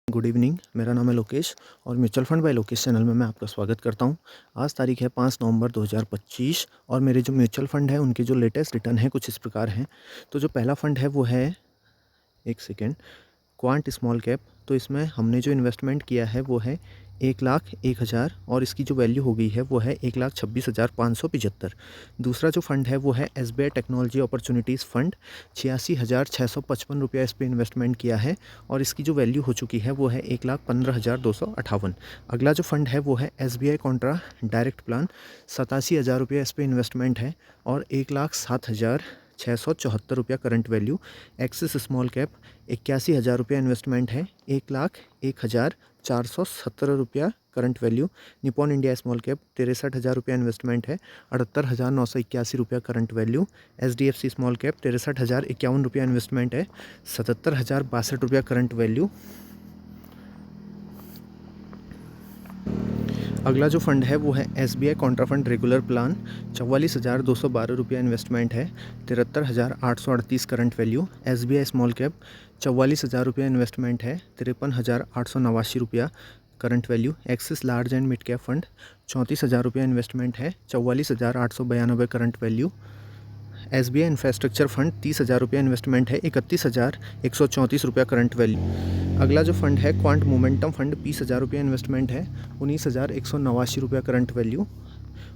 Good evening. मेरा नाम है लोकेश और mutual fund by Lokesh channel में मैं आपका स्वागत करता हूं। आज तारीख है 5 नवंबर 2025 और मेरे जो म्यूचुअल फंड है उनके जो लेटेस्ट रिटर्न है कुछ इस प्रकार हैं। तो जो पहला फंड है वो है एक सेकेंड क्वांट स्मॉल कैप। तो इसमें हमने जो इन्वेस्टमेंट किया है वो है 1,01,000 और इसकी जो वैल्यू हो गई है वो है 1,26,575। दूसरा जो फंड है वो है SBI टेक्नोलॉजी अपॉर्चुनिटीज़ फंड, 86,655 रुपया इस पर इन्वेस्टमेंट किया है और इसकी जो वैल्यू हो चुकी है वो है 1,15,258। अगला जो फंड है वो है SBI कॉन्ट्रा डायरेक्ट प्लान, 87,000 रुपया इस पर इन्वेस्टमेंट है और 1,07,674 रुपया current value. Axis small cap, 81,000 रुपया इन्वेस्टमेंट है, 1,01,417 रुपया current value. Nippon India small cap, 63,000 रुपया इन्वेस्टमेंट है, 78,981 रुपया current value. SDFC small cap, 63,051 रुपया इन्वेस्टमेंट है, 77,062 रुपया करंट वैल्यू। अगला जो फंड है वो है SBI Contra fund regular plan, 44,212 रुपया इन्वेस्टमेंट है, 73,838 current value. SBI small cap, 44,000 रुपया इन्वेस्टमेंट है, 53,889 रुपया current value. Axis large and mid cap fund, 34,000 रुपया इन्वेस्टमेंट है, 44,892 current value. SBI infrastructure fund, 30,000 रुपया इन्वेस्टमेंट है, 31,134 रुपया करंट वैल्यू। अगला जो फंड है क्वांट मोमेंटम फंड, 20,000 रुपया इन्वेस्टमेंट है, 19,189 रुपया करंट वैल्यू।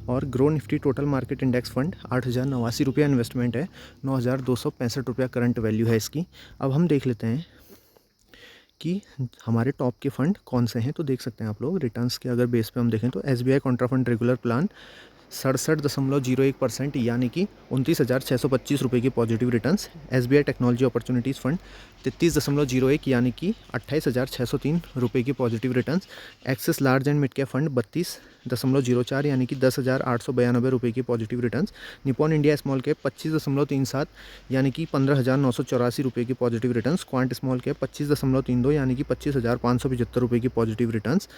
और grow Nifty total market index fund, 8,089 रुपया इन्वेस्टमेंट है, 9,265 रुपया करंट वैल्यू है इसकी। अब हम देख लेते हैं कि हमारे टॉप के फंड कौन से हैं। तो देख सकते हैं आप लोग रिटर्न्स के अगर बेस पे हम देखें तो SBI Contra fund regular plan 67.01% यानी कि 29,625 रुपये की positive returns. SBI technology opportunities fund 33.01 यानी कि 28,603 रुपये की positive returns. Axis large and mid cap fund 32.04 यानी कि 10,892 रुपये की positive returns. Nippon India small cap 25.37 यानी कि 15,984 रुपये की positive returns. Quant small cap 25.32 यानी कि 25,575 रुपये की पॉजिटिव रिटर्न्स।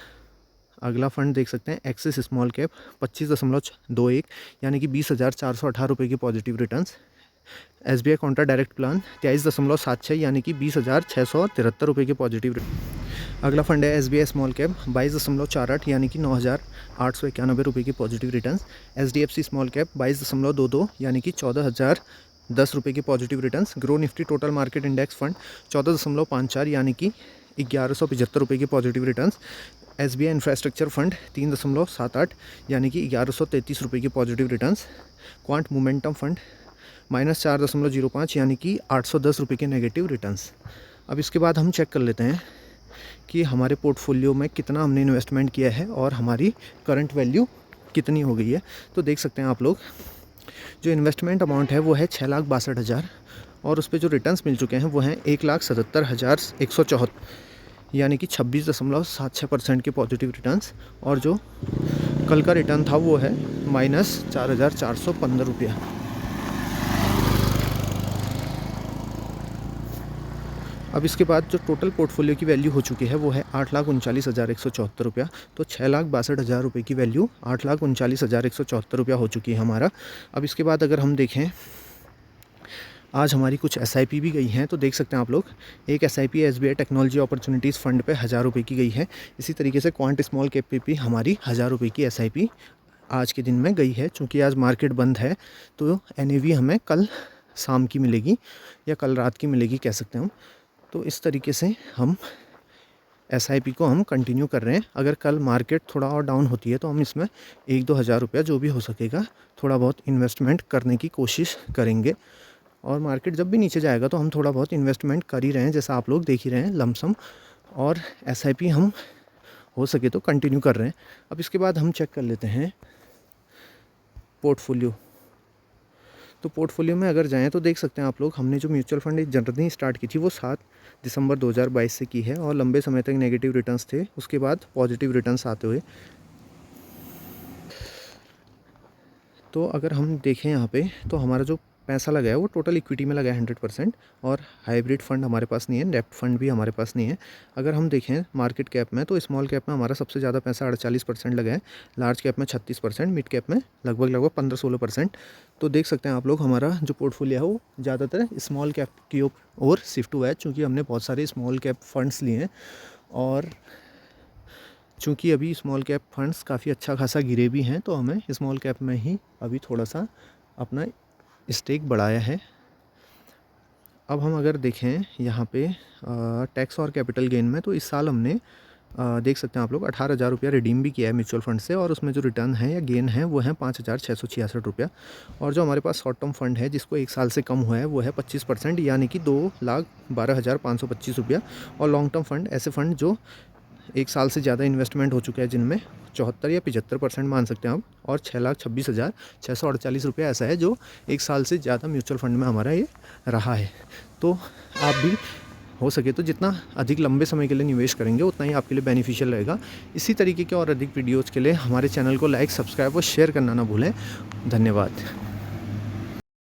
अगला फंड देख सकते हैं एक्सिस स्मॉल कैप 25.21 यानी कि 20,418 रुपये की positive returns. SBI Contra direct plan 23.76 यानी कि 20,673 रुपये की पॉजिटिव रिटर्न। अगला फंड है SBI स्मॉल कैप 22.48 यानी कि 9,891 रुपये की positive returns. SDFC small cap 22.22 यानी कि 14,010 रुपये की positive returns. Grow Nifty total market index fund 14.54 यानी कि 1,175 रुपये की positive returns. SBI infrastructure fund 3.78 यानी कि 1,133 रुपये की positive returns. Quant momentum fund -4.05 यानी कि 810 रुपये के नेगेटिव रिटर्न्स। अब इसके बाद हम चेक कर लेते हैं कि हमारे पोर्टफोलियो में कितना हमने इन्वेस्टमेंट किया है और हमारी करंट वैल्यू कितनी हो गई है। तो देख सकते हैं आप लोग जो इन्वेस्टमेंट अमाउंट है वो है 6,62,000 और उस पर जो रिटर्न्स मिल चुके हैं वो हैं 1,77,174 यानी कि 26.76% के पॉजिटिव रिटर्न्स। और जो कल का रिटर्न था वो है -4,415 रुपया। अब इसके बाद जो टोटल पोर्टफोलियो की वैल्यू हो चुकी है वो है 8,39,174 रुपया। तो 6,62,000 रुपये की वैल्यू 8,39,174 रुपया हो चुकी है हमारा। अब इसके बाद अगर हम देखें आज हमारी कुछ SIP भी गई हैं। तो देख सकते हैं आप लोग एक SIP SBI technology opportunities fund पे 1,000 रुपये की गई है। इसी तरीके से क्वांट स्मॉल कैप पे भी हमारी 1,000 रुपये की SIP आज के दिन में गई है। चूँकि आज मार्केट बंद है तो NAV हमें कल शाम की मिलेगी या कल रात की मिलेगी कह सकते हैं हम। तो इस तरीके से हम SIP को हम कंटिन्यू कर रहे हैं। अगर कल मार्केट थोड़ा और डाउन होती है तो हम इसमें 1-2 हज़ार रुपया जो भी हो सकेगा थोड़ा बहुत इन्वेस्टमेंट करने की कोशिश करेंगे। और मार्केट जब भी नीचे जाएगा तो हम थोड़ा बहुत इन्वेस्टमेंट कर ही रहे हैं, जैसा आप लोग देख ही रहे हैं लमसम। और SIP हम हो सके तो कंटिन्यू कर रहे हैं। अब इसके बाद हम चेक कर लेते हैं पोर्टफोलियो। तो पोर्टफोलियो में अगर जाएं तो देख सकते हैं आप लोग हमने जो म्यूचुअल फंड जर्नी स्टार्ट की थी वो 7 दिसंबर 2022 से की है और लंबे समय तक नेगेटिव रिटर्न्स थे, उसके बाद पॉजिटिव रिटर्न्स आते हुए। तो अगर हम देखें यहाँ पे तो हमारा जो पैसा लगा है वो टोटल इक्विटी में लगा है 100% और हाइब्रिड फंड हमारे पास नहीं है, डेप्ट फंड भी हमारे पास नहीं है। अगर हम देखें मार्केट कैप में तो स्मॉल कैप में हमारा सबसे ज़्यादा पैसा 48% लगा है, लार्ज कैप में 36%, मिड कैप में लगभग 15-16%। तो देख सकते हैं आप लोग हमारा जो पोर्टफोलियो है वो ज़्यादातर स्मॉल कैप की ओर शिफ्ट हुआ है, चूँकि हमने बहुत सारे स्मॉल कैप फंड्स लिए हैं और चूँकि अभी स्मॉल कैप फंड्स काफ़ी अच्छा खासा गिरे भी हैं, तो हमें स्मॉल कैप में ही अभी थोड़ा सा अपना स्टेक बढ़ाया है। अब हम अगर देखें यहाँ पे टैक्स और कैपिटल गेन में, तो इस साल हमने देख सकते हैं आप लोग 18,000 रुपया रिडीम भी किया है म्यूचुअल फंड से, और उसमें जो रिटर्न है या गेन है वो है 5,666 रुपया। और जो हमारे पास शॉर्ट टर्म फंड है जिसको 1 साल से कम हुआ है वो है 25%, यानी कि 2,12,525 रुपया। और लॉन्ग टर्म फंड, ऐसे फंड जो 1 साल से ज़्यादा इन्वेस्टमेंट हो चुका है, जिनमें 74 या 75% मान सकते हैं आप, और 6,26,648 रुपया ऐसा है जो 1 साल से ज़्यादा म्यूचुअल फंड में हमारा ये रहा है। तो आप भी हो सके तो जितना अधिक लंबे समय के लिए निवेश करेंगे उतना ही आपके लिए बेनिफिशियल रहेगा। इसी तरीके के और अधिक वीडियोज़ के लिए हमारे चैनल को लाइक, सब्सक्राइब और शेयर करना ना भूलें। धन्यवाद।